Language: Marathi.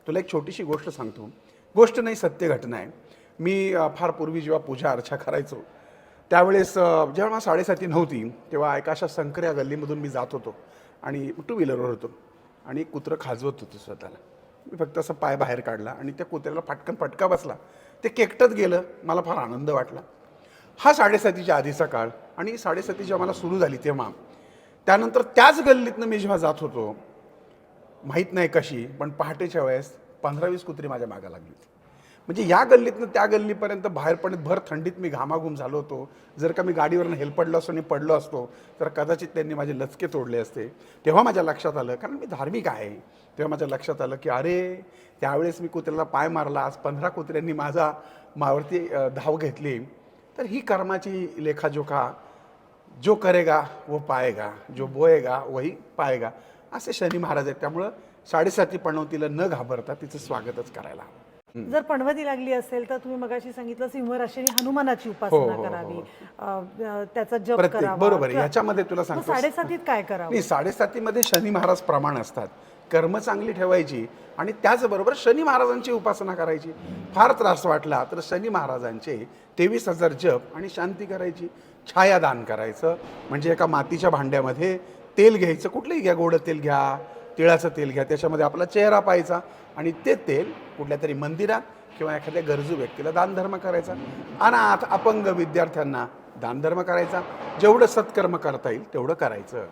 तुला एक छोटीशी गोष्ट सांगतो. गोष्ट नाही, सत्य घटना आहे. मी फार पूर्वी जेव्हा पूजा अर्चा करायचो, त्यावेळेस जेव्हा मला 7:30 नव्हती, तेव्हा एका अशा संकऱ्या गल्लीमधून मी जात होतो आणि टू व्हीलरवर होतो आणि एक कुत्रं खाजवत होतं स्वतःला. मी फक्त असं पाय बाहेर काढला आणि त्या कुत्र्याला फटकन फटका बसला. ते केकटत गेलं. मला फार आनंद वाटला. हा 7:30च्या आधीचा काळ आणि 7:30 जेव्हा मला सुरू झाली तेव्हा, त्यानंतर त्याच गल्लीतनं मी जेव्हा जात होतो, माहीत नाही कशी, पण पहाटेच्या वेळेस 15-20 कुत्री माझ्या मागे लागली होती. म्हणजे या गल्लीतनं त्या गल्लीपर्यंत बाहेर पडत भर थंडीत मी घामाघूम झालो होतो. जर का मी गाडीवरनं हेलपडलो असतो आणि पडलो असतो तर कदाचित त्यांनी माझे लचके तोडले असते. तेव्हा माझ्या लक्षात आलं, कारण मी धार्मिक आहे, तेव्हा माझ्या लक्षात आलं की अरे, त्यावेळेस मी कुत्र्याला पाय मारला, आज 15 कुत्र्यांनी माझा मावरती धाव घेतली. तर ही कर्माची लेखाजोखा, जो करेगा वो पाएगा, जो बोएगा वही पाएगा, असे शनी महाराज आहेत. त्यामुळं 7:30 पणवतीला न घाबरता तिचं स्वागतच करायला हवं. जर पणवती लागली असेल तर तुम्ही मगाशी सांगितलं सिंह राशीने हनुमानाची हो, उपासना हो, करावी, त्याचा जप प्रत्येक करावा. बरोबर आहे. ह्याच्यामध्ये तुला मग सांगतो 7:30 काय करावं? नाही, 7:30 शनी महाराज प्रमाण असतात. कर्म चांगली ठेवायची आणि त्याचबरोबर शनी महाराजांची उपासना करायची. फार त्रास वाटला तर शनी महाराजांचे 23,000 जप आणि शांती करायची. छायादान करायचं, म्हणजे एका मातीच्या भांड्यामध्ये तेल घ्यायचं, कुठलंही घ्या, गोड तेल घ्या, तिळाचं तेल घ्या, त्याच्यामध्ये आपला चेहरा पाहायचा आणि ते तेल कुठल्या तरी मंदिरात किंवा एखाद्या गरजू व्यक्तीला दानधर्म करायचा. अनाथ अपंग विद्यार्थ्यांना दानधर्म करायचा. जेवढं सत्कर्म करता येईल तेवढं करायचं.